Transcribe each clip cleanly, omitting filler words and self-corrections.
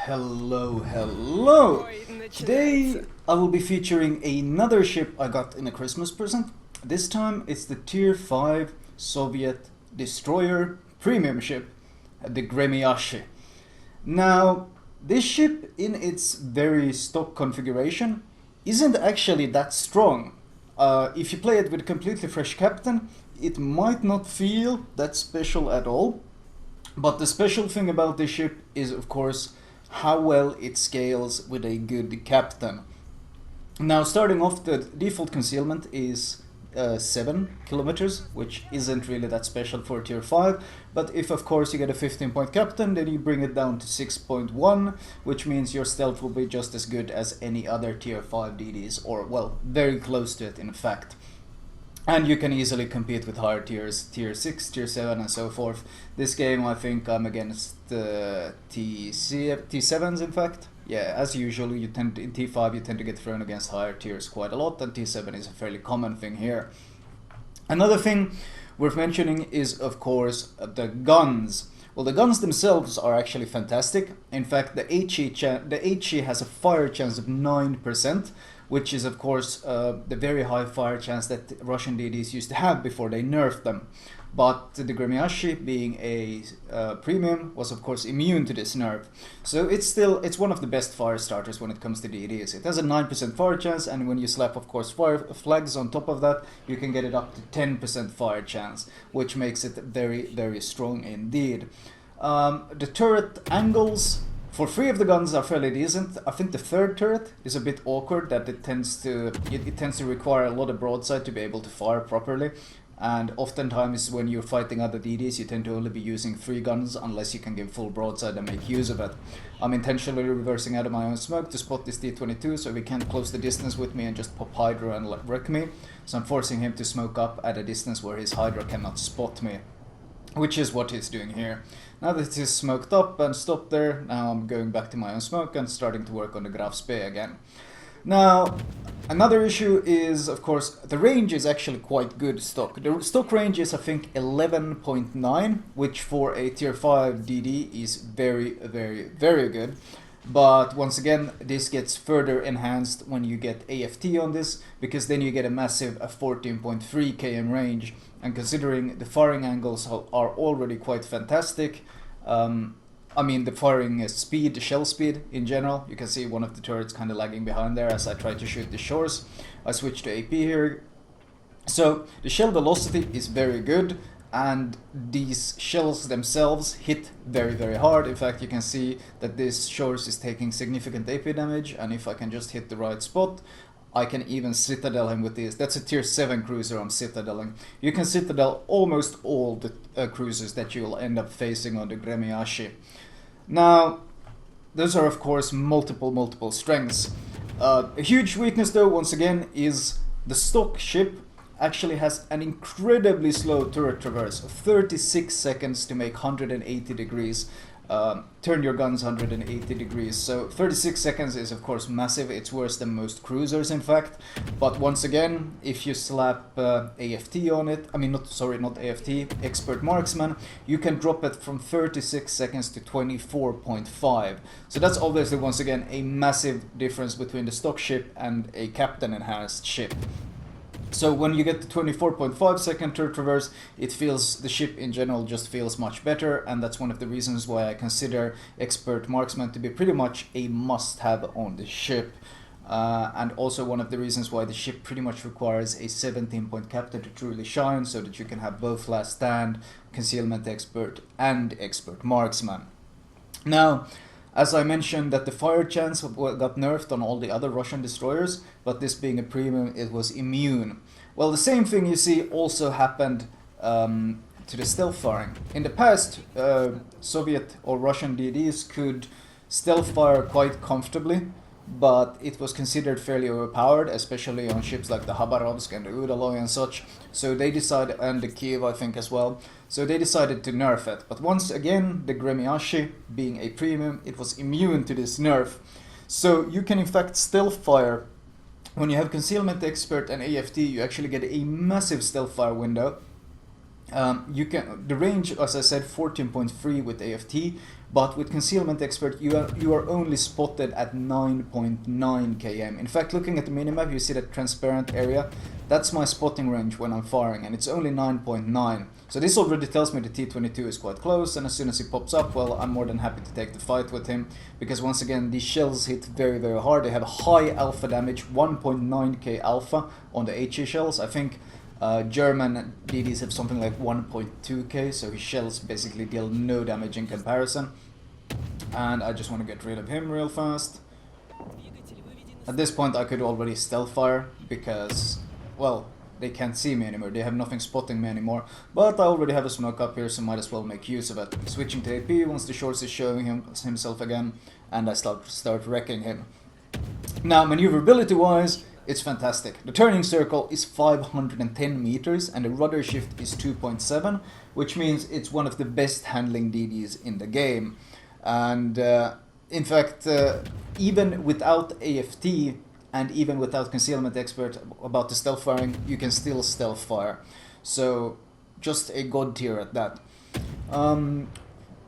Hello. Today I will be featuring another ship I got in a Christmas present. This time it's the Tier 5 Soviet destroyer premium ship, the Gremyashchy. Now, this ship in its very stock configuration isn't actually that strong. If you play it with a completely fresh captain, it might not feel that special at all. But the special thing about this ship is, of course, how well it scales with a good captain. Now, starting off, the default concealment is 7 kilometers, which isn't really that special for tier 5. But if, of course, you get a 15-point captain, then you bring it down to 6.1, which means your stealth will be just as good as any other tier 5 DDs, or, well, very close to it, in fact. And you can easily compete with higher tiers, tier 6, tier 7, and so forth. This game, I think I'm against T7s, in fact. Yeah, as usual, in T5 you tend to get thrown against higher tiers quite a lot, and T7 is a fairly common thing here. Another thing worth mentioning is, of course, the guns. Well, the guns themselves are actually fantastic. In fact, the HE has a fire chance of 9%, which is, of course, the very high fire chance that Russian DDs used to have before they nerfed them. But the Gremyashchy, being a premium, was of course immune to this nerf. So it's one of the best fire starters when it comes to DDs. It has a 9% fire chance, and when you slap, of course, fire flags on top of that, you can get it up to 10% fire chance, which makes it very, very strong indeed. The turret angles for 3 of the guns are fairly decent. I think the third turret is a bit awkward, that it tends to require a lot of broadside to be able to fire properly. And oftentimes when you're fighting other DDs, you tend to only be using 3 guns unless you can give full broadside and make use of it. I'm intentionally reversing out of my own smoke to spot this D-22, so he can't close the distance with me and just pop Hydra and wreck me. So I'm forcing him to smoke up at a distance where his Hydra cannot spot me, which is what he's doing here. Now that he's smoked up and stopped there, now I'm going back to my own smoke and starting to work on the Graf Spee again. Now, another issue is, of course, the range is actually quite good stock. The stock range is, I think, 11.9, which for a tier 5 DD is very, very, very good. But once again, this gets further enhanced when you get AFT on this, because then you get a massive 14.3 km range. And considering the firing angles are already quite fantastic, I mean, the firing speed, the shell speed in general, you can see one of the turrets kind of lagging behind there as I try to shoot the shores. I switch to AP here. So the shell velocity is very good, and these shells themselves hit very, very hard. In fact, you can see that this shores is taking significant AP damage, and if I can just hit the right spot, I can even citadel him with this. That's a tier 7 cruiser I'm citadeling. You can citadel almost all the cruisers that you'll end up facing on the Gremyashchy. Now, those are of course multiple strengths. A huge weakness though, once again, is the stock ship actually has an incredibly slow turret traverse of 36 seconds to make 180 degrees. Turn your guns 180 degrees. So 36 seconds is of course massive. It's worse than most cruisers, in fact. But once again, if you slap AFT on it, I mean, not AFT, Expert Marksman, you can drop it from 36 seconds to 24.5. So that's obviously, once again, a massive difference between the stock ship and a captain enhanced ship. So when you get the 24.5 second turret traverse, the ship in general just feels much better, and that's one of the reasons why I consider Expert Marksman to be pretty much a must-have on the ship. And also one of the reasons why the ship pretty much requires a 17-point captain to truly shine, so that you can have both Last Stand, Concealment Expert, and Expert Marksman. Now, as I mentioned, that the fire chance got nerfed on all the other Russian destroyers, but this being a premium, it was immune. Well, the same thing you see also happened to the stealth firing. In the past, Soviet or Russian DDs could stealth fire quite comfortably, but it was considered fairly overpowered, especially on ships like the Khabarovsk and the Udaloy and such. So they decided, and the Kiev I think as well, so they decided to nerf it. But once again, the Gremyashchy, being a premium, it was immune to this nerf. So you can in fact stealth fire. When you have Concealment Expert and AFT, you actually get a massive stealth fire window. The range, as I said, 14.3 with AFT, but with Concealment Expert you are only spotted at 9.9 km. In fact, looking at the minimap, you see that transparent area. That's my spotting range when I'm firing, and it's only 9.9. So this already tells me the T-22 is quite close, and as soon as he pops up, well, I'm more than happy to take the fight with him, because once again, these shells hit very, very hard. They have high alpha damage, 1.9k alpha on the HE shells. I think German DDs have something like 1.2k, so his shells basically deal no damage in comparison. And I just want to get rid of him real fast. At this point I could already stealth fire, because, well, they can't see me anymore, they have nothing spotting me anymore. But I already have a smoke up here, so might as well make use of it. Switching to AP once the shorts is showing himself again, and I start wrecking him. Now, maneuverability wise, it's fantastic. The turning circle is 510 meters and the rudder shift is 2.7, which means it's one of the best handling DDs in the game. And in fact, even without AFT and even without Concealment Expert about the stealth firing, you can still stealth fire. So just a god tier at that.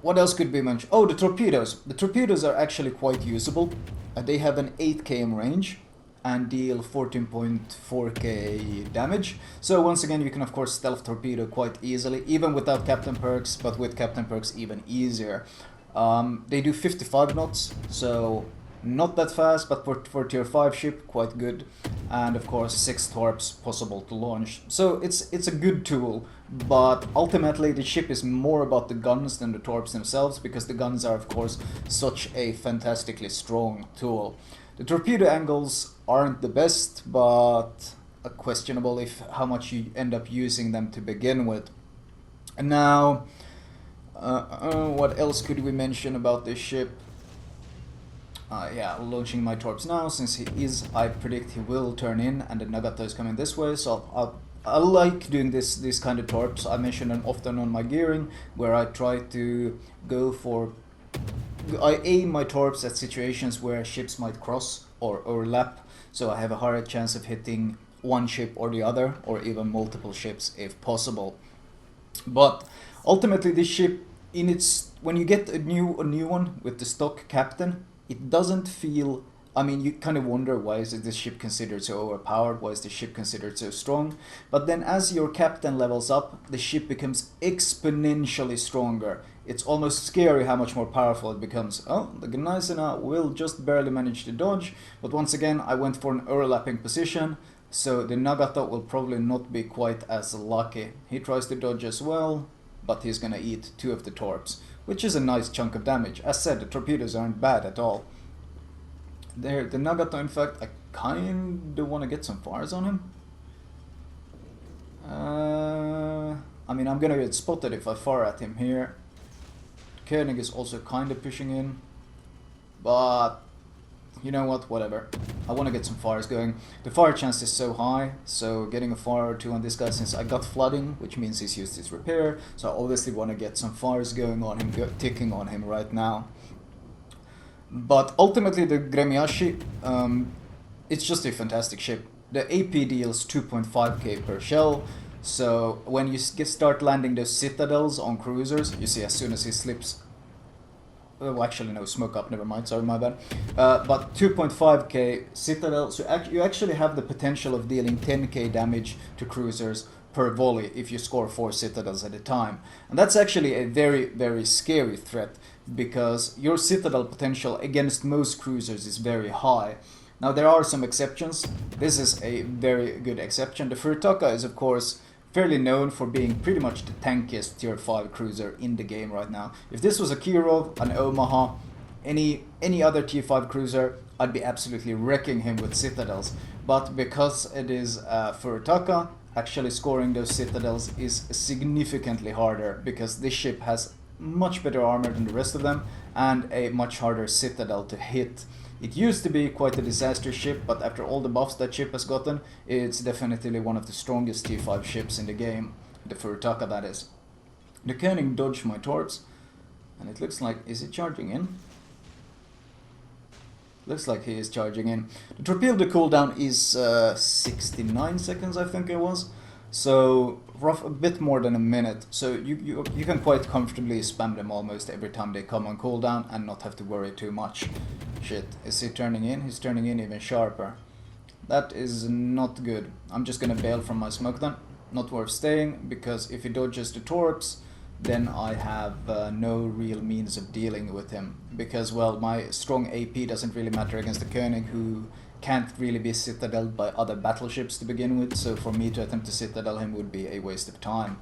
What else could be mentioned? Oh, the torpedoes. The torpedoes are actually quite usable. They have an 8 km range and deal 14.4k damage. So once again, you can of course stealth torpedo quite easily, even without Captain Perks, but with Captain Perks even easier. They do 55 knots, so not that fast, but for tier 5 ship, quite good. And of course 6 torps possible to launch. So it's a good tool, but ultimately the ship is more about the guns than the torps themselves, because the guns are of course such a fantastically strong tool. The torpedo angles aren't the best, but questionable if how much you end up using them to begin with. And now, what else could we mention about this ship? Yeah, launching my torps now, since I predict he will turn in, and the Nagata is coming this way, so I like doing these kind of torps. I mention them often on my gearing, where I try to go for... I aim my torps at situations where ships might cross or overlap, so I have a higher chance of hitting one ship or the other, or even multiple ships if possible. But ultimately this ship, when you get a new one with the stock captain, it doesn't feel... I mean, you kind of wonder, why is this ship considered so overpowered? Why is the ship considered so strong? But then as your captain levels up, the ship becomes exponentially stronger. It's almost scary how much more powerful it becomes. Oh, the Gneisenau will just barely manage to dodge, but once again I went for an overlapping position, so the Nagata will probably not be quite as lucky. He tries to dodge as well, but he's gonna eat 2 of the torps, which is a nice chunk of damage. As said, the torpedoes aren't bad at all. There, the Nagata, in fact, I kinda wanna get some fires on him. I mean, I'm gonna get spotted if I fire at him here. Koenig is also kinda pushing in, but you know what, whatever. I wanna get some fires going. The fire chance is so high, so getting a fire or 2 on this guy, since I got flooding, which means he's used his repair, so I obviously wanna get some fires going on him, ticking on him right now. But ultimately the Gremyashchy, it's just a fantastic ship. The AP deals 2.5k per shell, so when you start landing those citadels on cruisers, you see as soon as he slips... Oh, actually no, smoke up, never mind, sorry, my bad. But 2.5k citadel, so you actually have the potential of dealing 10k damage to cruisers per volley if you score 4 citadels at a time. And that's actually a very, very scary threat, because your citadel potential against most cruisers is very high. Now there are some exceptions. This is a very good exception. The Furutaka is of course fairly known for being pretty much the tankiest tier 5 cruiser in the game right now. If this was a Kirov, an Omaha, any other tier 5 cruiser, I'd be absolutely wrecking him with citadels. But because it is Furutaka, actually scoring those citadels is significantly harder, because this ship has much better armor than the rest of them and a much harder citadel to hit. It used to be quite a disaster ship, but after all the buffs that ship has gotten, it's definitely one of the strongest T5 ships in the game. The Furutaka, that is. The Koenig dodged my torps, and it looks like... is it charging in? Looks like he is charging in. The torpedo cooldown is 69 seconds, I think it was. So a bit more than a minute. So you can quite comfortably spam them almost every time they come on cooldown and not have to worry too much. Shit, is he turning in? He's turning in even sharper. That is not good. I'm just gonna bail from my smoke then. Not worth staying, because if he dodges the torps, then I have no real means of dealing with him. Because, well, my strong AP doesn't really matter against the Koenig, who can't really be citadeled by other battleships to begin with, so for me to attempt to citadel him would be a waste of time.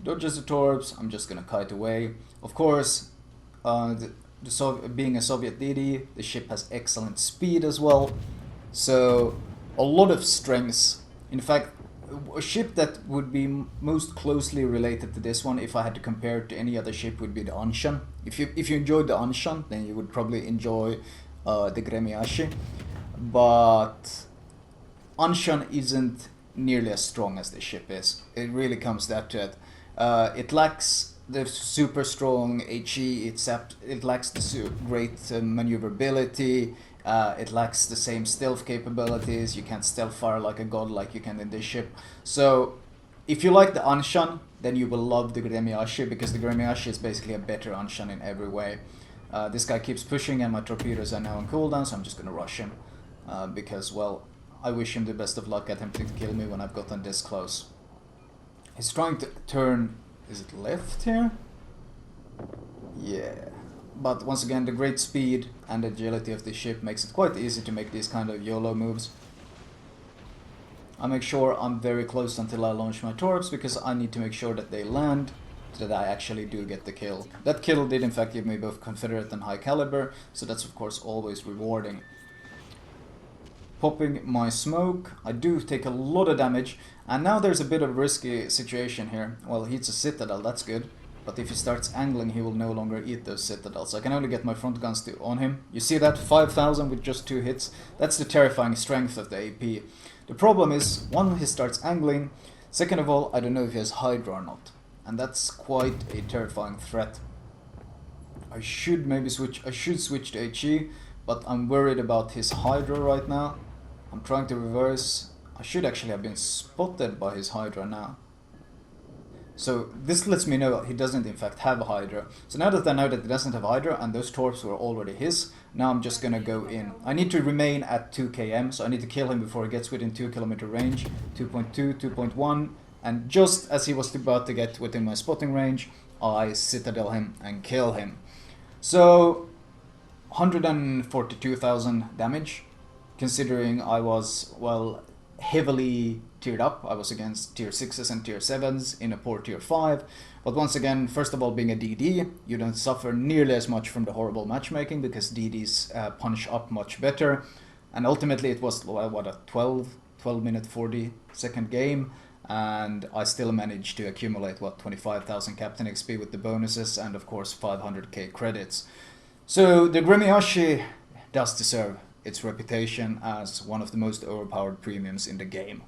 Dodges the torps, I'm just gonna kite away. Of course, being a Soviet DD, the ship has excellent speed as well, so a lot of strengths. In fact, a ship that would be most closely related to this one, if I had to compare it to any other ship, would be the Anshan. If you enjoyed the Anshan, then you would probably enjoy the Gremyashchy, but Anshan isn't nearly as strong as this ship is. It really comes down to it. It lacks the super strong HE, it lacks the great maneuverability, it lacks the same stealth capabilities. You can't stealth fire like a god like you can in this ship. So if you like the Anshan, then you will love the Gremyashchy, because the Gremyashchy is basically a better Anshan in every way. This guy keeps pushing and my torpedoes are now on cooldown, so I'm just gonna rush him. Because, well, I wish him the best of luck attempting to kill me when I've gotten this close. He's trying to turn... is it left here? Yeah. But once again, the great speed and agility of the ship makes it quite easy to make these kind of YOLO moves. I make sure I'm very close until I launch my torps, because I need to make sure that they land, so that I actually do get the kill. That kill did in fact give me both Confederate and high caliber, so that's of course always rewarding. Popping my smoke, I do take a lot of damage, and now there's a bit of a risky situation here. Well, he hits a citadel, that's good, but if he starts angling, he will no longer eat those citadels. I can only get my front guns on him. You see that? 5,000 with just 2 hits. That's the terrifying strength of the AP. The problem is, one, he starts angling. Second of all, I don't know if he has Hydra or not, and that's quite a terrifying threat. I should switch to HE, but I'm worried about his Hydra right now. I'm trying to reverse. I should actually have been spotted by his Hydra now. So this lets me know he doesn't in fact have a Hydra. So now that I know that he doesn't have Hydra and those torps were already his, now I'm just gonna go in. I need to remain at 2 km, so I need to kill him before he gets within 2 km range. 2.2, 2.1, and just as he was about to get within my spotting range, I citadel him and kill him. So 142,000 damage. Considering I was, well, heavily tiered up. I was against tier 6s and tier 7s in a poor tier 5. But once again, first of all, being a DD, you don't suffer nearly as much from the horrible matchmaking, because DDs punch up much better. And ultimately it was, what, a 12 minute 40 second game. And I still managed to accumulate, what, 25,000 Captain XP with the bonuses, and of course 500k credits. So the Gremyashchy does deserve its reputation as one of the most overpowered premiums in the game.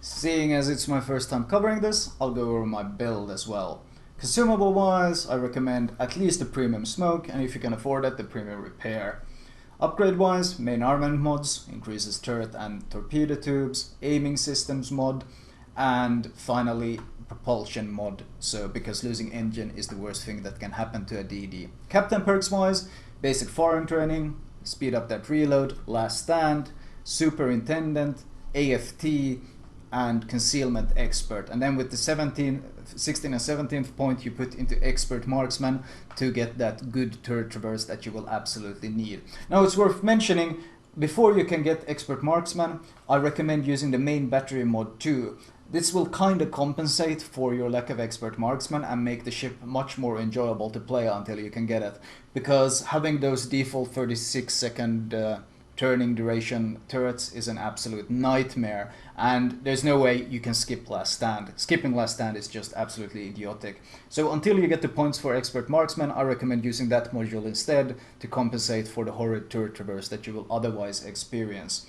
Seeing as it's my first time covering this, I'll go over my build as well. Consumable wise, I recommend at least the premium smoke, and if you can afford it, the premium repair. Upgrade wise, main armament mods, increases turret and torpedo tubes, aiming systems mod, and finally propulsion mod, so because losing engine is the worst thing that can happen to a DD. Captain perks wise, basic firing training, speed up that reload, last stand, superintendent, AFT, and concealment expert. And then with the 16th and 17th point, you put into expert marksman to get that good turret traverse that you will absolutely need. Now it's worth mentioning, before you can get expert marksman, I recommend using the main battery mod too. This will kind of compensate for your lack of expert marksman and make the ship much more enjoyable to play until you can get it. Because having those default 36-second turning duration turrets is an absolute nightmare, and there's no way you can skip last stand. Skipping last stand is just absolutely idiotic. So until you get the points for expert marksman, I recommend using that module instead to compensate for the horrid turret traverse that you will otherwise experience.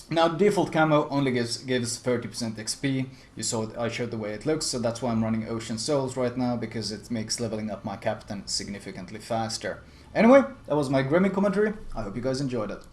Now default camo only gives 30% XP. You saw I showed the way it looks, so that's why I'm running Ocean Souls right now, because it makes leveling up my captain significantly faster. Anyway, that was my Gremy commentary. I hope you guys enjoyed it.